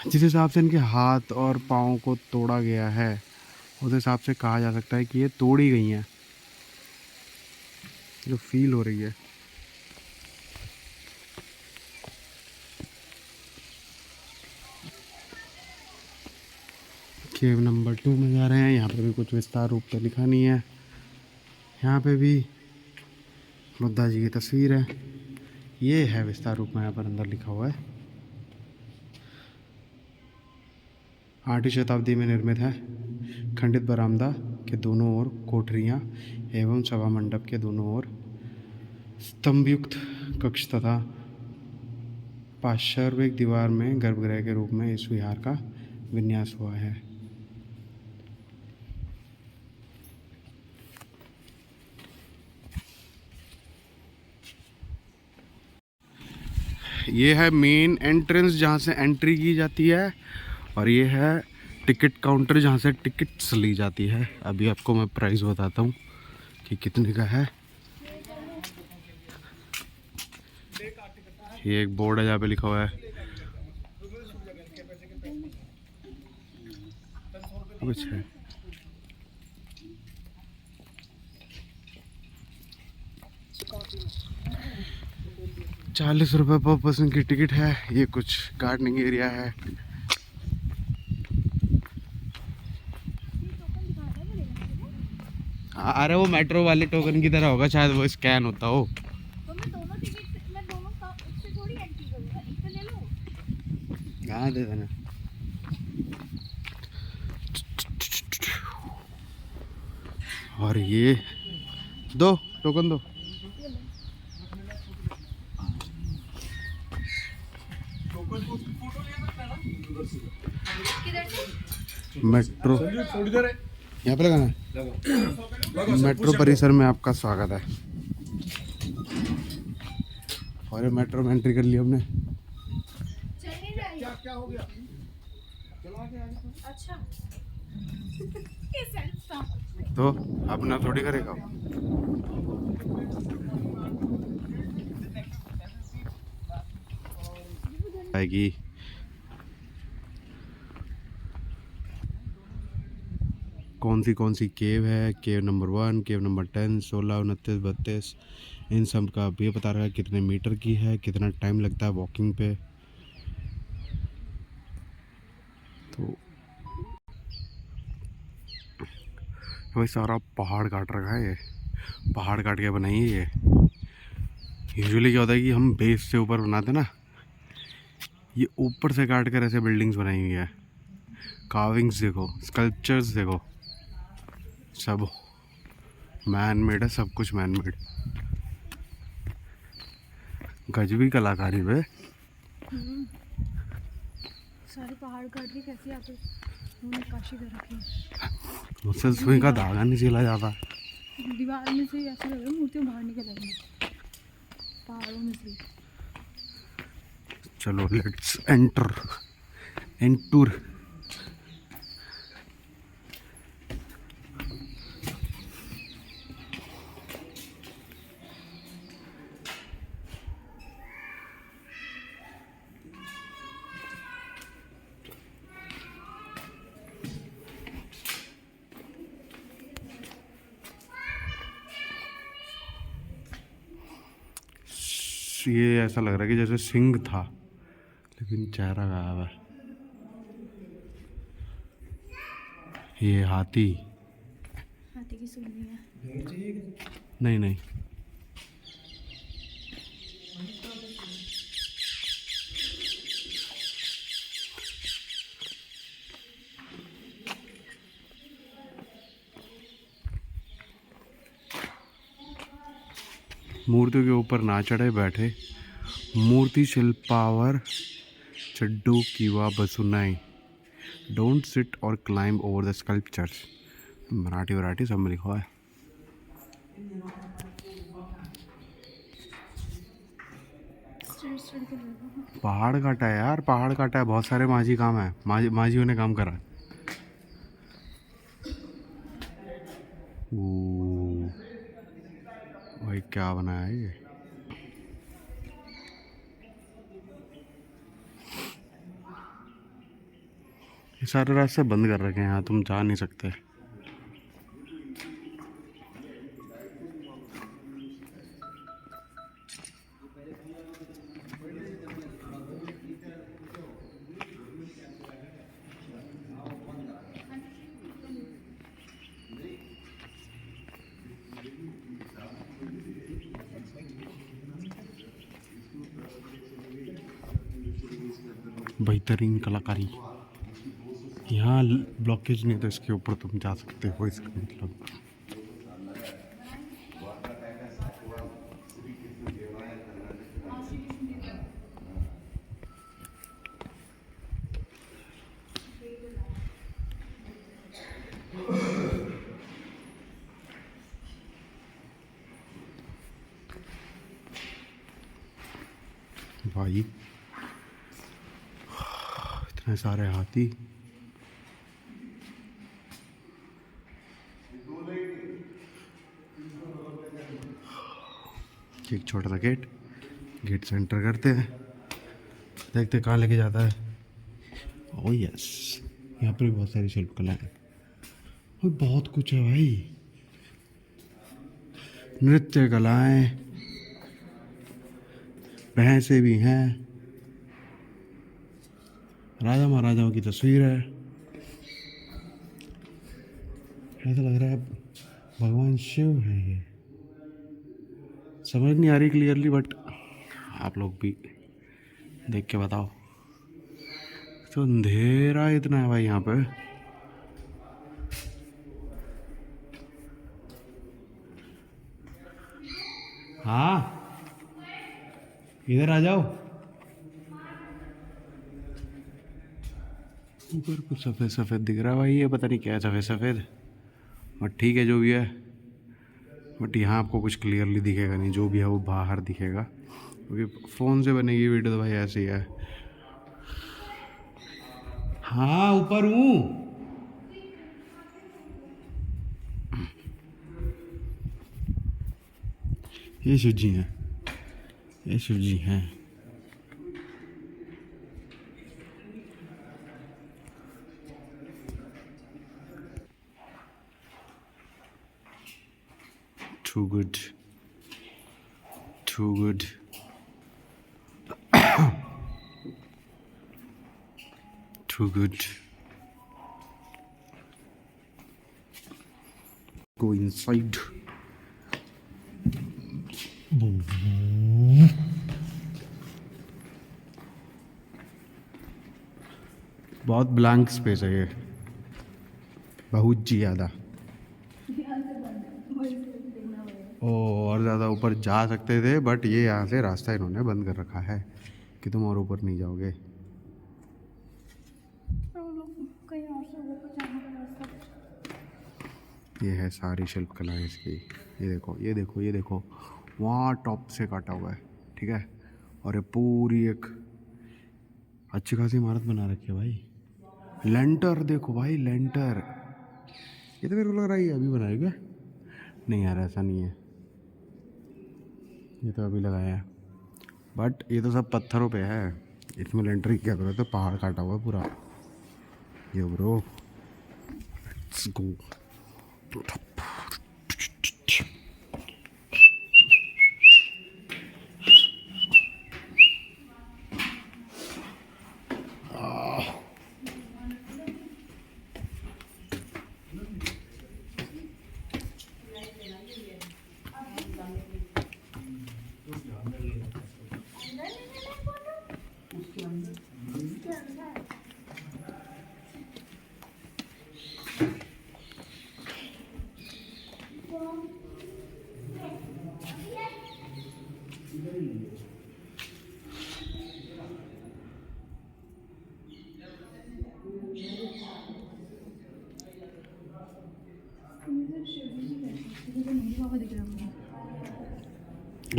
जिस हिसाब से इनके हाथ और पाँव को तोड़ा गया है उस हिसाब से कहा जा सकता है कि ये तोड़ी गई हैं, जो फील हो रही है। केव नंबर 2 में जा रहे हैं। यहाँ पे भी कुछ विस्तार रूप तो लिखा नहीं है। यहाँ पे भी बुद्धा जी की तस्वीर है। ये है विस्तार रूप में, यहाँ पर अंदर लिखा हुआ है। 8वीं शताब्दी में निर्मित है। खंडित बरामदा के दोनों ओर कोठरियाँ एवं सभा मंडप के दोनों ओर स्तंभयुक्त कक्ष तथा पार्श्विक दीवार में गर्भगृह के रूप में इस विहार का विन्यास हुआ है। ये है मेन एंट्रेंस जहाँ से एंट्री की जाती है, और ये है टिकट काउंटर जहाँ से टिकट्स ली जाती है। अभी आपको मैं प्राइस बताता हूँ कि कितने का है। ये एक बोर्ड है जहाँ पे लिखा हुआ है कुछ है 40 रुपये पर पर्सन की टिकट है। ये कुछ गार्डनिंग एरिया है। अरे वो मेट्रो वाले टोकन की तरह होगा शायद, वो स्कैन होता हो। तो मैं दोनों टिकट मैं दोनों का उससे थोड़ी एंट्री करूंगा, इससे ले लो। हाँ दे देना। और ये दो टोकन दो। मेट्रो यहाँ पे लगाना है। मेट्रो परिसर में आपका स्वागत है। और ये मेट्रो में एंट्री कर ली हमने। क्या हो गया? अच्छा तो अपना थोड़ी करेगा। आएगी कौन सी केव है। केव नंबर 1, केव नंबर 10, 16, 29, 32, इन सब का ये बता रहा है कितने मीटर की है, कितना टाइम लगता है वॉकिंग पे। तो वही सारा पहाड़ काट रखा है। ये पहाड़ काट के बनाई है। ये यूजुअली क्या होता है कि हम बेस से ऊपर बनाते ना, ये ऊपर से काट कर ऐसे बिल्डिंग्स बनाई हुई है। कार्विंग्स देखो, स्कल्पचर्स देखो, सब मैन मेड है, सब कुछ मैन मेड। गजबी कलाकारी पे। सारे पहाड़ काट के कैसे आते नक्काशी कर रखी है। मुझसे सुई का धागा नहीं सिला जाता। दीवार में से ऐसा लग रहा है मूर्तियाँ बाहर निकल आएंगी पहाड़ों में से। चलो लेट्स एंटर एंटूर। ये ऐसा लग रहा है कि जैसे सिंह था लेकिन चेहरा गायब है। ये हाथी की सुननी है। नहीं नहीं, मूर्तियों के ऊपर ना चढ़े बैठे मूर्ति शिल्पावर चड्डू कीवा बसुनाई। Don't sit or climb over the sculptures. Marathi वराठी सब में लिखा है। पहाड़ काटा है यार, पहाड़ काटा है। बहुत सारे माझी काम है, माझियों ने काम करा है। भाई क्या बनाया है ये। ये सारे रास्ते बंद कर रखे हैं, यहाँ तुम जा नहीं सकते। बेहतरीन कलाकारी। यहाँ ब्लॉकेज नहीं, तो इसके ऊपर तुम जा सकते हो, इसका मतलब। भाई इतने सारे हाथी। एक छोटा सा गेट, गेट से एंटर करते हैं, देखते कहाँ लेके जाता है। ओह यस, यहाँ पर भी बहुत सारी शिल्पकला है। और बहुत कुछ है भाई, नृत्य कलाएं, भैंसे भी हैं, राजा महाराजाओं की तस्वीर है। ऐसा लग रहा है भगवान शिव है ये, समझ नहीं आ रही क्लियरली, बट आप लोग भी देख के बताओ। तो अंधेरा इतना है भाई यहाँ पे। हाँ इधर आ जाओ। ऊपर कुछ सफ़ेद सफ़ेद दिख रहा है भाई, ये पता नहीं क्या है सफ़ेद सफ़ेद, बट ठीक है जो भी है। बट यहाँ आपको कुछ क्लियरली दिखेगा नहीं, जो भी है वो बाहर दिखेगा, क्योंकि फ़ोन से बनेगी वीडियो तो भाई ऐसे ही है। हाँ ऊपर हूँ। ये शिव जी हैं, ये शिव जी हैं। Too good, too good. Too good. Go inside. बहुत ब्लैंक स्पेस है ये, बहुत जी ज़्यादा। ओ और ज़्यादा ऊपर जा सकते थे, बट ये यहाँ से रास्ता इन्होंने बंद कर रखा है कि तुम और ऊपर नहीं जाओगे। ये है सारी शिल्पकलाएं इसकी। ये देखो ये देखो ये देखो, वहाँ टॉप से काटा हुआ है, ठीक है। और ये पूरी एक अच्छी खासी इमारत बना रखी है भाई। लेंटर देखो भाई, लेंटर। ये तो मेरे को लग रहा है ये अभी बनाया क्या? नहीं यार ऐसा नहीं है, ये तो अभी लगाया है, बट ये तो सब पत्थरों पे है। इसमें लेंटर की क्या जरूरत है, पहाड़ काटा हुआ है पूरा। ये ब्रो, लेट्स गो।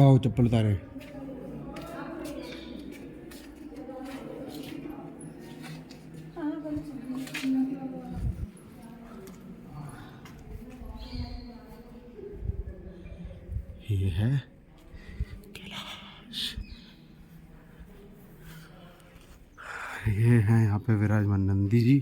आओ चप्पल उतारे। ये है कैलाश, ये है यहाँ पे विराजमान नंदी जी।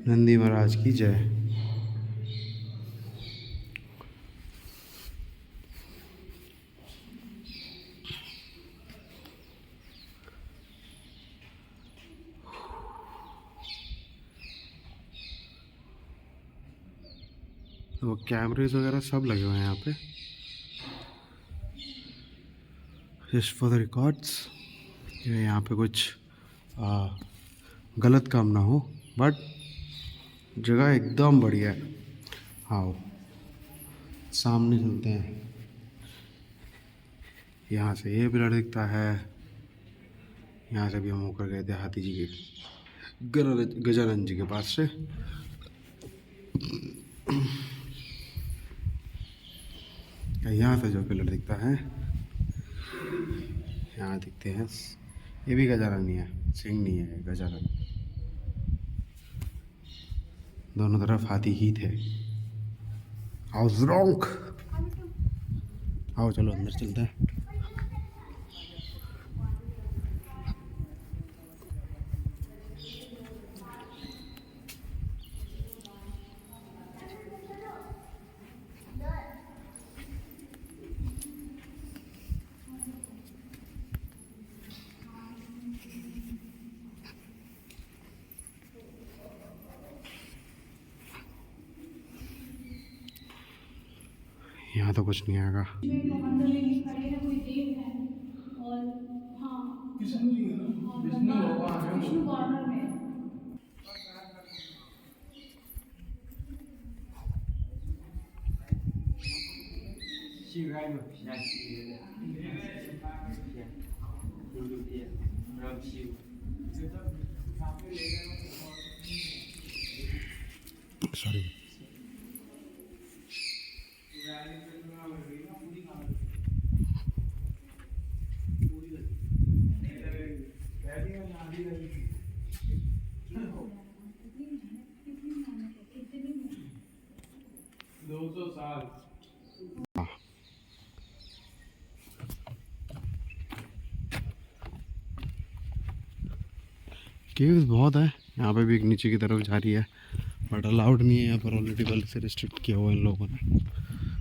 नंदी महाराज की जय। तो कैमरेज वगैरह सब लगे हुए हैं यहाँ पे, जस्ट फॉर द रिकॉर्ड्स। यहाँ पे कुछ गलत काम ना हो, बट जगह एकदम बढ़िया है। आओ सामने चलते हैं। यहाँ से ये पिलर दिखता है, यहाँ से भी हम होकर गए थे हाथी जी के गजानन जी के पास से। यहाँ से जो पिलर दिखता है, यहाँ दिखते हैं, ये भी गजानन ही है, सिंह नहीं है, गजानन। दोनों तरफ हाथी ही थे। आओ ज़्रोंक, आओ चलो अंदर चलते हैं। यहाँ तो कुछ नहीं आएगा। सॉरी। केव्स बहुत है यहाँ पे भी, एक नीचे की तरफ जा रही है, बट अलाउड नहीं है यहाँ पर, ऑलरेडी पहले से रिस्ट्रिक्ट किया हुआ है इन लोगों ने।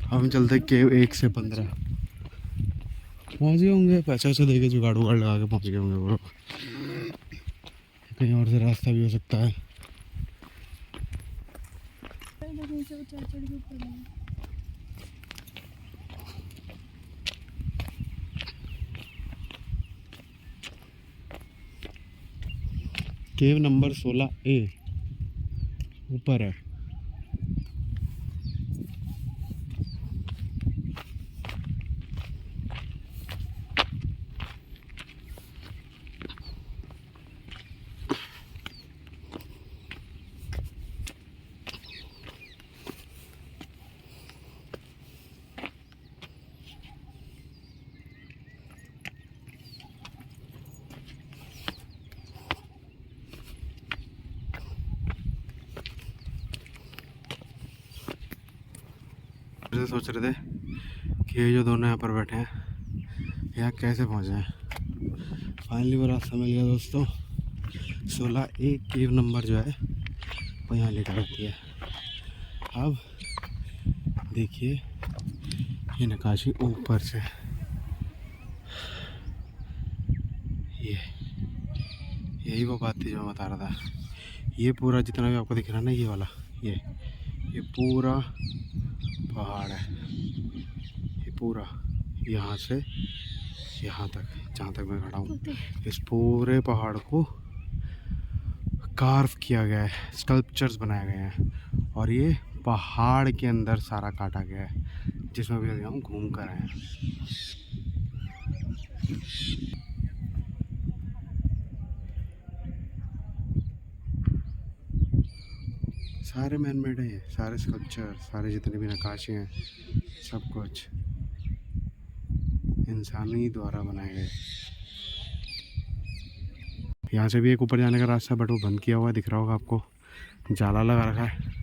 हम चलते केव 1 से 15 पहुँच गए होंगे, पैसा वैसा दे के जुगाड़ उगाड़ लगा के पहुँच गए होंगे वो। कहीं और से रास्ता भी हो सकता है। केव नंबर 16A ऊपर है। से सोच रहे थे कि ये जो दोनों यहाँ पर बैठे हैं यहाँ कैसे पहुँचे हैं। फाइनली वो रास्ता मिल गया दोस्तों। 16A केव नंबर जो है वो यहाँ लेकर आती है। अब देखिए ये नक्काशी ऊपर से, ये यही वो बात थी जो मैं बता रहा था। ये पूरा जितना भी आपको दिख रहा है ना, ये वाला ये पूरा पहाड़ है। ये पूरा यहाँ से यहाँ तक, जहाँ तक मैं खड़ा हूँ, इस पूरे पहाड़ को कार्व किया गया है, स्कल्पचर्स बनाए गए हैं, और ये पहाड़ के अंदर सारा काटा गया है, जिसमें भी हम घूम कर आए हैं। सारे मैन मेड हैं, सारे स्कल्पचर, सारे जितने भी नक्काशी हैं, सब कुछ इंसानी द्वारा बनाए गए। यहाँ से भी एक ऊपर जाने का रास्ता, बट वो बंद किया हुआ है, दिख रहा होगा आपको, जाला लगा रखा है।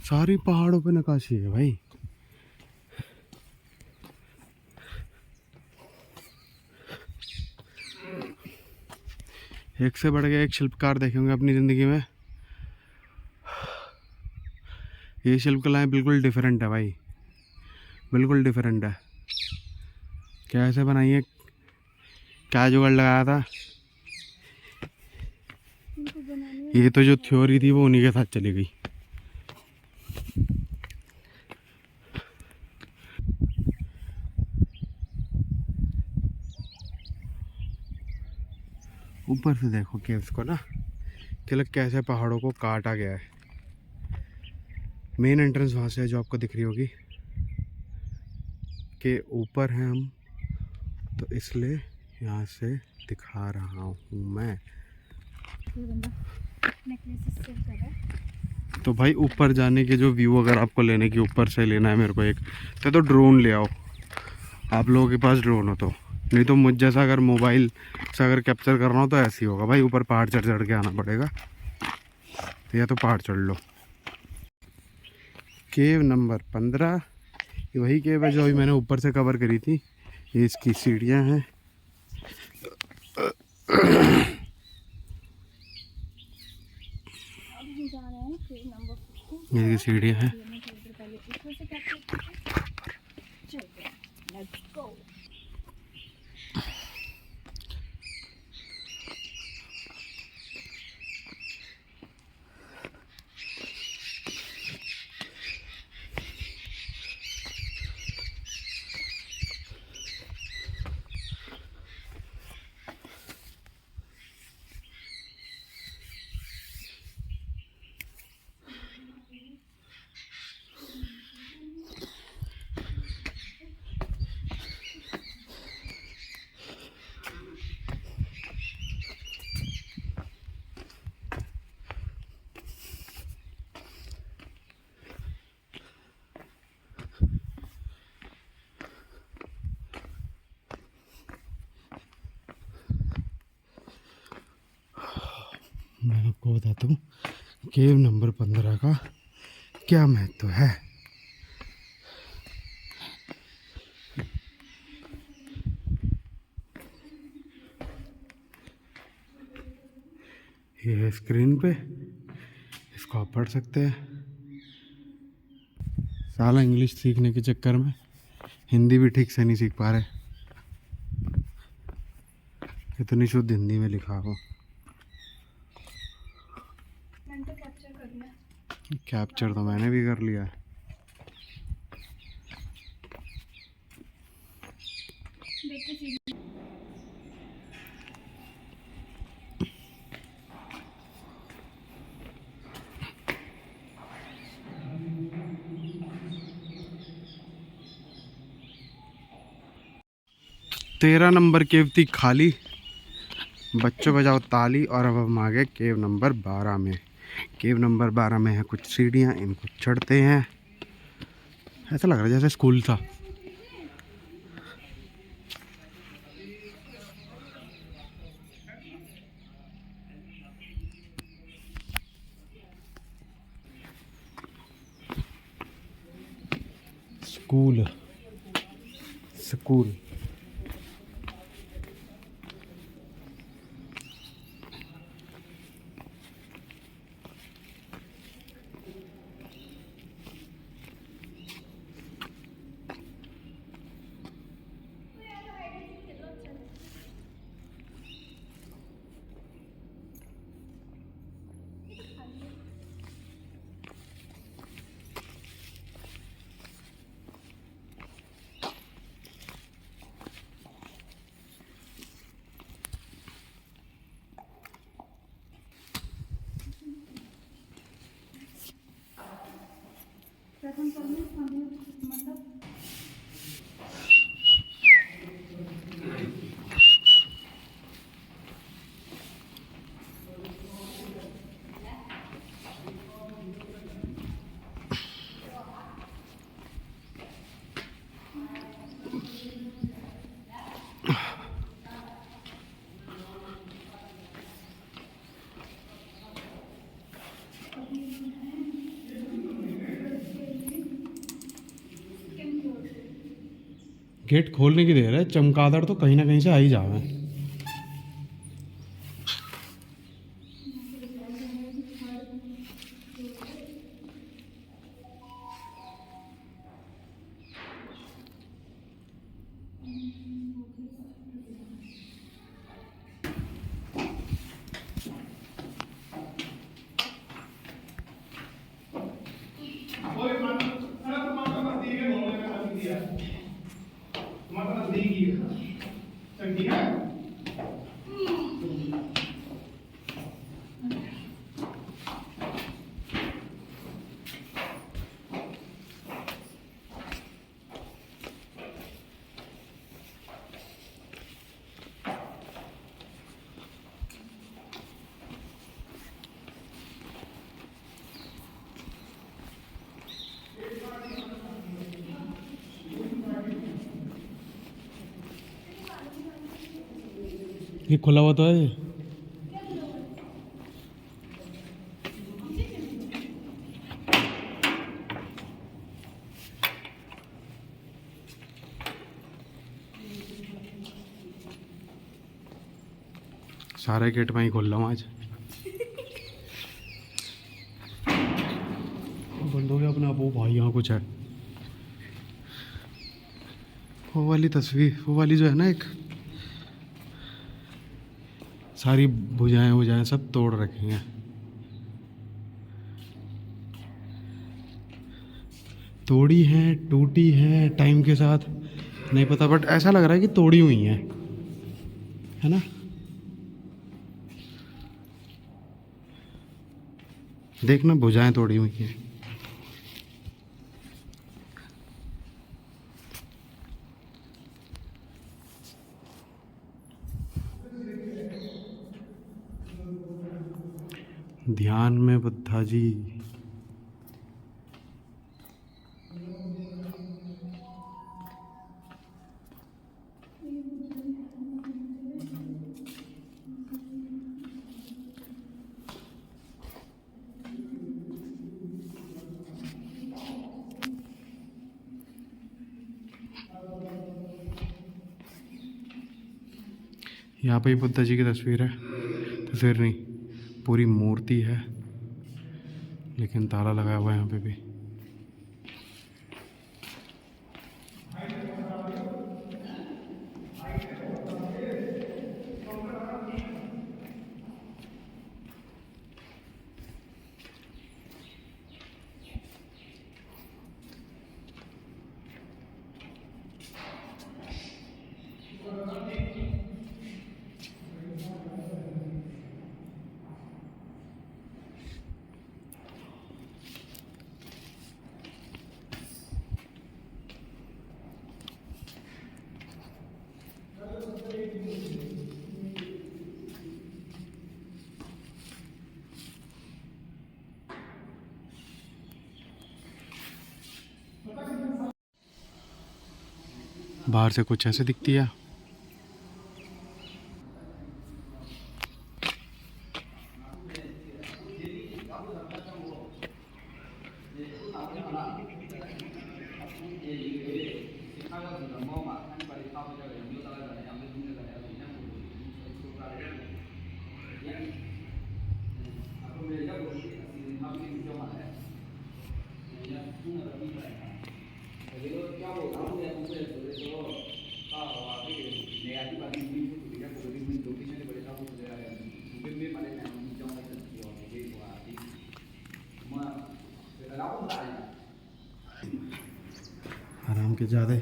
सारी पहाड़ों पे नक्काशी है भाई। एक से बढ़ के एक शिल्पकार देखेंगे अपनी ज़िंदगी में। ये शिल्पकलाएं बिल्कुल डिफरेंट है भाई, बिल्कुल डिफरेंट है। कैसे बनाई है, क्या जुगाड़ लगाया था। इनको बनाने ये तो जो थ्योरी थी वो उन्हीं के साथ चली गई। ऊपर से देखो केव्स को ना, कि लग कैसे पहाड़ों को काटा गया है। मेन एंट्रेंस वहाँ से है जो आपको दिख रही होगी, कि ऊपर हैं हम, तो इसलिए यहाँ से दिखा रहा हूँ मैं। ये बंदा नेकलेस सेल कर रहा है। तो भाई ऊपर जाने के जो व्यू अगर आपको लेने की, ऊपर से लेना है मेरे को एक, तो ड्रोन ले आओ। आप लोगों के पास ड्रोन हो तो, नहीं तो मुझ जैसा अगर मोबाइल से अगर कैप्चर करना हो तो ऐसे ही होगा भाई, ऊपर पहाड़ चढ़ चढ़ के आना पड़ेगा। तो या तो पहाड़ चढ़ लो। केव नंबर 15, ये वही केव है जो अभी मैंने ऊपर से कवर करी थी। ये इसकी सीढ़ियाँ हैं। अब हम जा रहे हैं केव नंबर 15। ये सीढ़ियाँ हैं। पहले ऊपर से कैप्चर करते हैं। चलते हैं, लेट्स गो। मैं आपको बताता हूँ केव नंबर 15 का क्या महत्व है। ये है स्क्रीन पे, इसको आप पढ़ सकते हैं। साला इंग्लिश सीखने के चक्कर में हिंदी भी ठीक से नहीं सीख पा रहे, इतनी शुद्ध हिंदी में लिखा हो। मैंने तो कैप्चर कर लिया। कैप्चर तो मैंने भी कर लिया है। देखते सीढ़ी। 13 नंबर केव थी खाली, बच्चों बजाओ ताली। और अब हम आ गए केव नंबर 12 में। केव नंबर 12 में है कुछ सीढ़ियाँ, इनको चढ़ते हैं। ऐसा लग रहा है जैसे स्कूल था। स्कूल स्कूल प्रथम करने मतलब गेट खोलने की देर है, चमगादड़ तो कहीं ना कहीं से आ ही जावे। ये खुला हुआ तो है ये। सारे गेट मैं ही खोल रहा हूँ आज। बंद हो गया अपने आप। वो भाई यहाँ कुछ है। वो वाली तस्वीर, वो वाली जो है ना, एक सारी भुजाएं सब तोड़ रखी हैं। तोड़ी हैं, टूटी हैं टाइम के साथ, नहीं पता, बट ऐसा लग रहा है कि तोड़ी हुई हैं, है ना। देखना, भुजाएं तोड़ी हुई हैं। ध्यान में बुद्धा जी। यहाँ पे ही बुद्धा जी की तस्वीर है। तस्वीर नहीं, पूरी मूर्ति है, लेकिन ताला लगाया हुआ है यहाँ पे भी। बाहर से कुछ ऐसे दिखती है। आराम के ज़्यादा।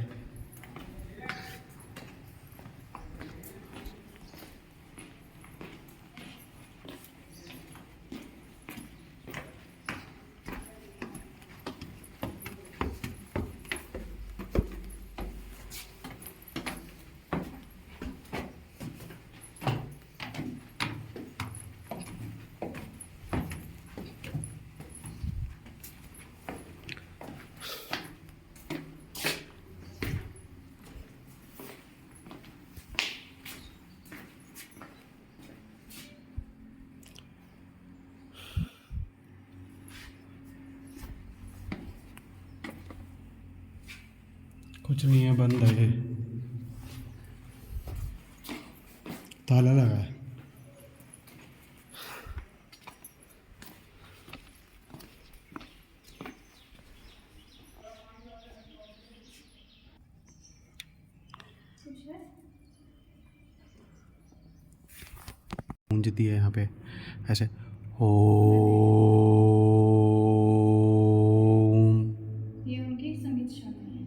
कुछ नहीं है, बंद है ये। ताला लगा है। गूंजती है यहाँ पे ऐसे ओम ये उनकी संगीत शाला है।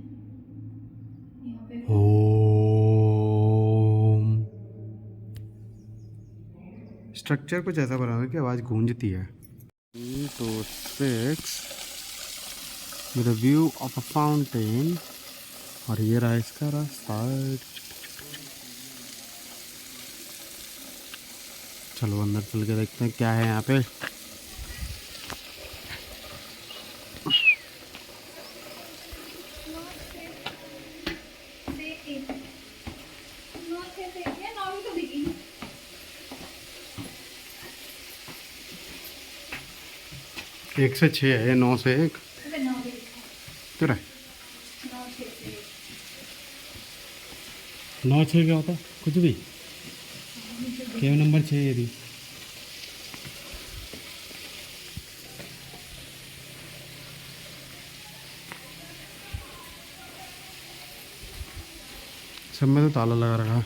यहाँ पे ओम। स्ट्रक्चर कुछ ऐसा बना हुआ है कि आवाज़ गूंजती है। 2 6 with a view of a fountain. और ये रहा इसका रास्ता। चलो अंदर चल के देखते हैं क्या है यहाँ पे। एक से 6 है, 9 से 1 क्यों रहा? 9 6 क्या होता है? कुछ भी क्या नंबर 6 यदि सब में तो ताला लगा रखा है।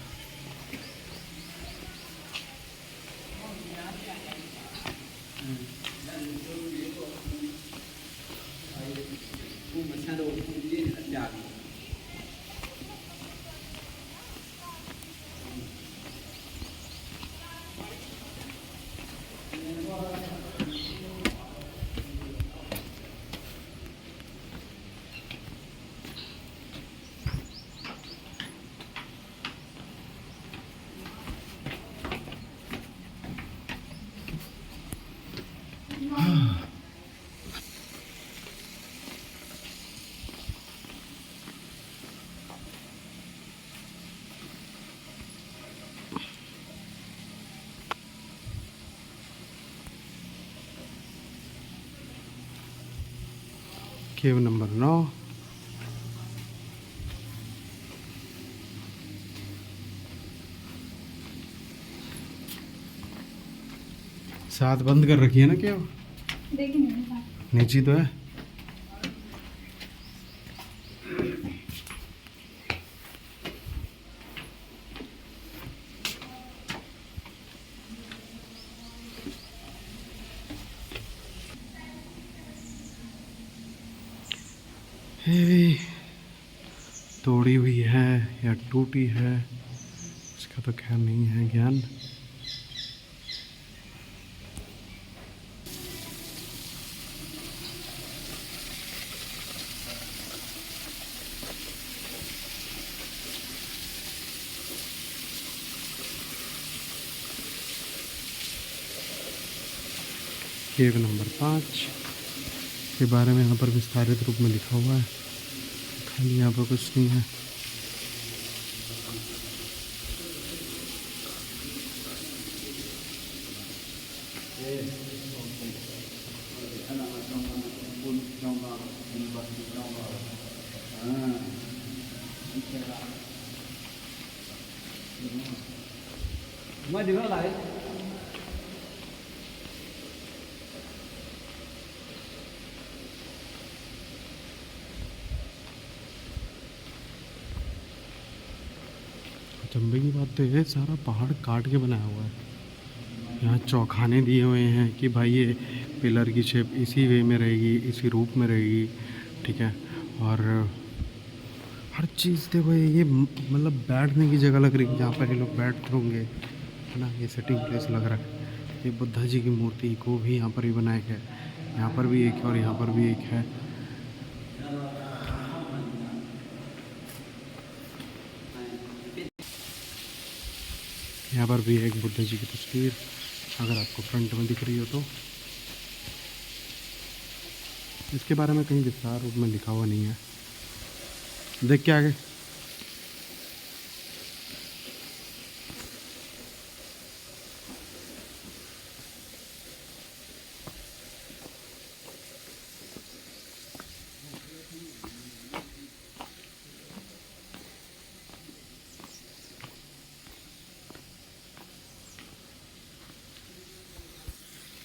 केव नंबर 9। साथ बंद कर रखी है ना केव? देखिए नीचे तो है। ये तोड़ी हुई है या टूटी है इसका तो खैर नहीं है ज्ञान। केव नंबर 5 के बारे में यहाँ पर विस्तारित रूप में लिखा हुआ है, खाली यहाँ पर कुछ नहीं है। Mới đứng lại. चंबे की बात तो ये सारा पहाड़ काट के बनाया हुआ है। यहाँ चौखाने दिए हुए हैं कि भाई ये पिलर की शेप इसी वे में रहेगी, इसी रूप में रहेगी, ठीक है। और हर चीज़ देखो ये मतलब बैठने की जगह लग रही है, जहाँ पर ये लोग बैठते होंगे, है ना। ये सेटिंग प्लेस लग रहा है। ये बुद्धा जी की मूर्ति को भी यहाँ पर ही बनाया गया है। यहाँ पर भी एक है और यहाँ पर भी एक है। यहाँ पर भी एक बुद्धा जी की तस्वीर, अगर आपको फ्रंट में दिख रही हो तो। इसके बारे में कहीं विस्तार रूप में लिखा हुआ नहीं है। देख के आगे।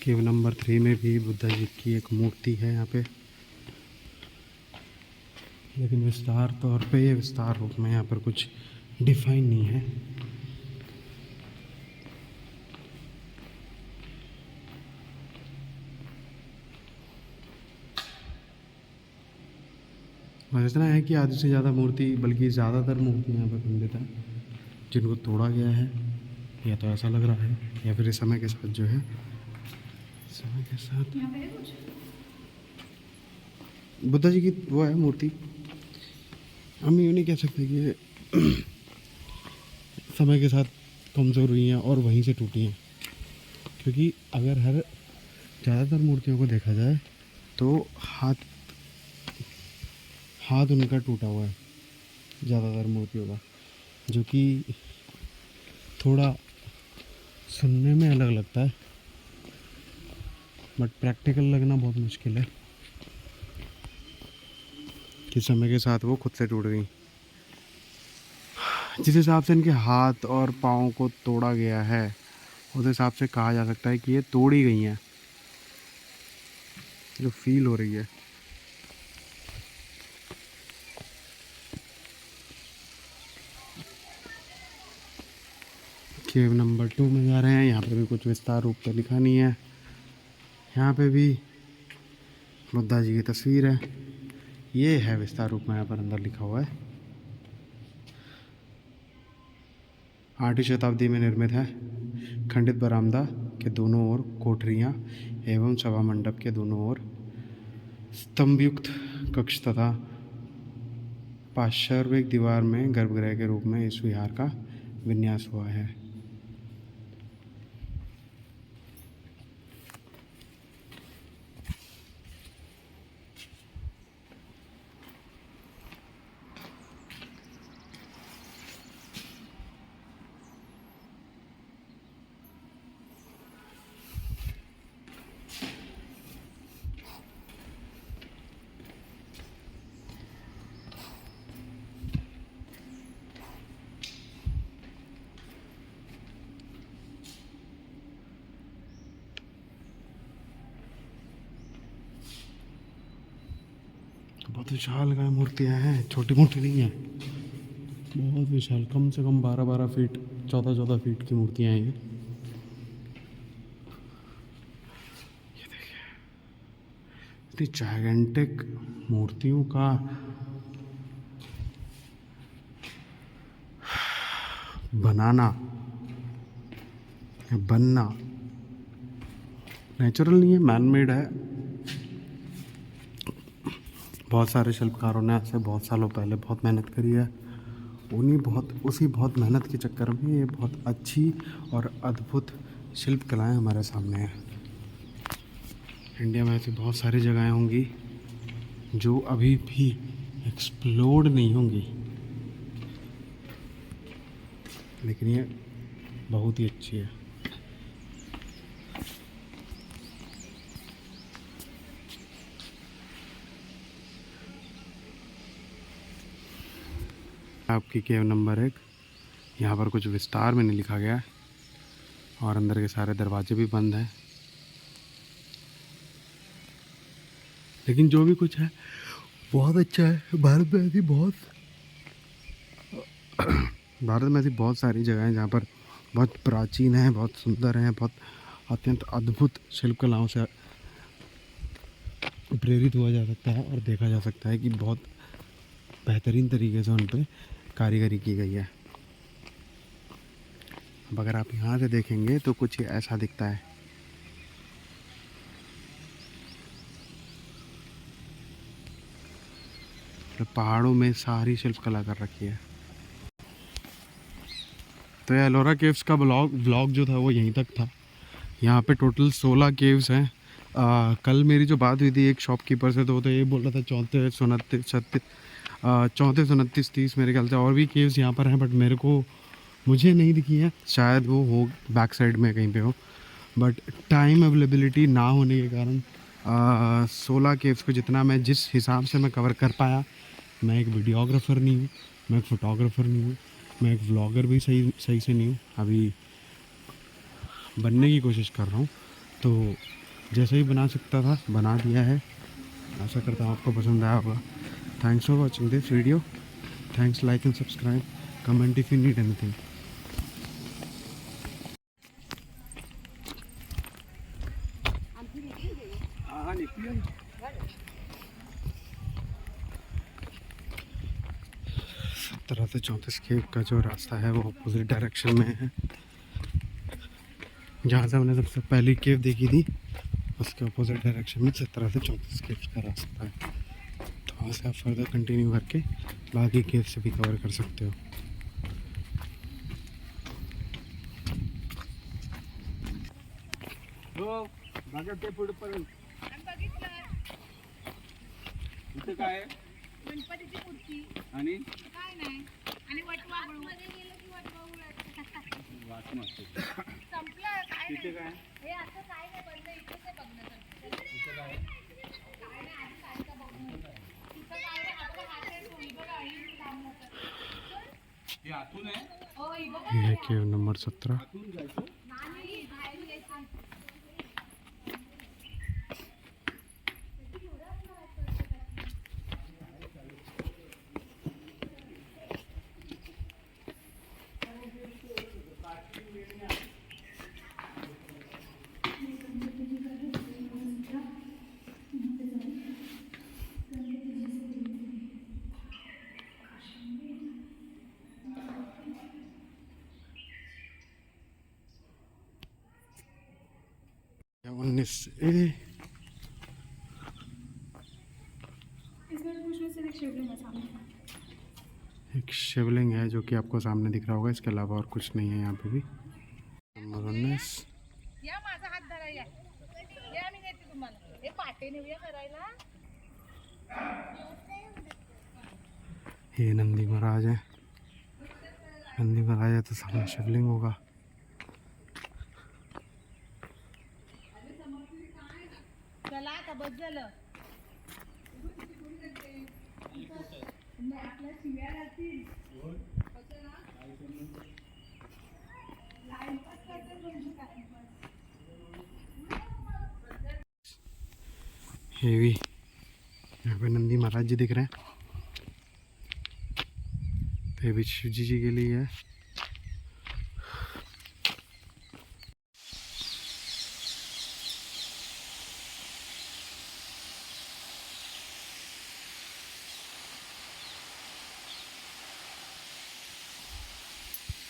केव नंबर 3 में भी बुद्धा जी की एक मूर्ति है यहाँ पे, लेकिन विस्तार तौर पे ये विस्तार रूप में यहाँ पर कुछ डिफाइन नहीं है। बस इतना है कि आधे से ज़्यादा मूर्ति, बल्कि ज़्यादातर मूर्ति यहाँ पर खंडित है, जिनको तोड़ा गया है, या तो ऐसा लग रहा है, या फिर इस समय के साथ जो है, समय के साथ यहाँ पे है कुछ? बुद्धा जी की वो है मूर्ति। हम यूँ नहीं कह सकते कि ये समय के साथ कमज़ोर हुई हैं और वहीं से टूटी हैं, क्योंकि अगर हर ज़्यादातर मूर्तियों को देखा जाए तो हाथ उनका टूटा हुआ है ज़्यादातर मूर्तियों का, जो कि थोड़ा सुनने में अलग लगता है, बट प्रैक्टिकल लगना बहुत मुश्किल है कि समय के साथ वो खुद से टूट गई। जिस हिसाब से इनके हाथ और पाँव को तोड़ा गया है, उस हिसाब से कहा जा सकता है कि ये तोड़ी गई हैं, जो फील हो रही है। केव नंबर 2 में जा रहे हैं। यहाँ पे भी कुछ विस्तार रूप से लिखा नहीं है। यहाँ पे भी बुद्धा जी की तस्वीर है, ये है विस्तार रूप में यहाँ पर अंदर लिखा हुआ है। 8वीं शताब्दी में निर्मित है। खंडित बरामदा के दोनों ओर कोठरियाँ एवं सभा मंडप के दोनों ओर स्तंभयुक्त कक्ष तथा पार्श्विक दीवार में गर्भगृह के रूप में इस विहार का विन्यास हुआ है। बहुत विशाल गाय मूर्तियाँ हैं, छोटी मोटी नहीं है, बहुत विशाल, कम से कम 12-12 फीट, 14-14 फीट की मूर्तियाँ हैं ये। देखिए इतनी जायगेंटिक मूर्तियों का बनाना या बनना नेचुरल नहीं है, मैन मेड है। बहुत सारे शिल्पकारों ने आज से बहुत सालों पहले बहुत मेहनत करी है, उसी बहुत मेहनत के चक्कर में ये बहुत अच्छी और अद्भुत शिल्प कलाएँ हमारे सामने हैं। इंडिया में ऐसी बहुत सारी जगहें होंगी जो अभी भी एक्सप्लोर्ड नहीं होंगी, लेकिन ये बहुत ही अच्छी है। आपकी केव नंबर 1, यहाँ पर कुछ विस्तार में नहीं लिखा गया है और अंदर के सारे दरवाजे भी बंद हैं, लेकिन जो भी कुछ है बहुत अच्छा है। भारत में ऐसी बहुत सारी जगह हैं जहाँ पर बहुत प्राचीन है, बहुत सुंदर हैं, बहुत अत्यंत अद्भुत शिल्पकलाओं से प्रेरित हुआ जा सकता है और देखा जा सकता है कि बहुत बेहतरीन तरीके से उन पर कारीगरी की गई है। अब अगर आप यहाँ से देखेंगे तो कुछ ऐसा दिखता है। पहाड़ों में सारी शिल्पकला कर रखी है। तो ये एलोरा केव्स का ब्लॉग जो था वो यहीं तक था। यहाँ पे टोटल 16 केव्स हैं। कल मेरी जो बात हुई थी एक शॉपकीपर से, तो वो तो ये बोल रहा था 34, 29, 30 मेरे ख्याल से और भी केव्स यहाँ पर हैं, बट मुझे नहीं दिखी है। शायद वो हो बैक साइड में कहीं पे हो, बट टाइम अवेलेबिलिटी ना होने के कारण 16 केव्स को जिस हिसाब से मैं कवर कर पाया, मैं एक वीडियोग्राफर नहीं हूँ, मैं एक फ़ोटोग्राफ़र नहीं हूँ, मैं एक व्लॉगर भी सही से नहीं हूँ, अभी बनने की कोशिश कर रहा हूँ। तो जैसे ही बना सकता था बना दिया है। आशा करता हूँ आपको पसंद आया होगा। Thanks for watching this video. Thanks, like and subscribe, comment if you need anything. हाँ निकली 17 से 34 केव का जो रास्ता है वो अपोजिट डायरेक्शन में है। जहाँ से हमने सबसे पहली केव देखी थी उसके अपोजिट डायरेक्शन में 17 से 34 केव का रास्ता है। तो वहाँ से आप फर्दर कंटिन्यू करके बाकी केव से भी कवर कर सकते हो। हो बघा ते पुढे पर्यंत इथे काय आहे गणपतीची मूर्ती आणि काय नाही आणि वटवाघळू वाच मस्त संपलं काय इथे काय हे असं काय नाही बनलं इथेच आहे बघण्यासारखं इथे काय काय नाही आधी काय का बघणं तिथं काय नाही आपलं हात आहे तो, ही बघा ही लांब हे आतून आहे हो ही बघा ये है केव नंबर 17। आतून जायचं नाही बाहेर यायचं या 19 इसमें कुछ में से एक शिवलिंग है सामने एक शिवलिंग है जो कि आपको सामने दिख रहा होगा। इसके अलावा और कुछ नहीं है यहाँ पे भी। नंबर 19 या माझा हात धरा या या मी देते तुम्हाला हे पाटे नेऊया करायला ये नंदी महाराज है। नंदी महाराज है तो सामने शिवलिंग होगा। चला आता बस झालं आपल्या शिव्या राहतील ये भी यहाँ पे नंदी महाराज जी दिख रहे हैं। तो ये भी शिव जी के लिए है।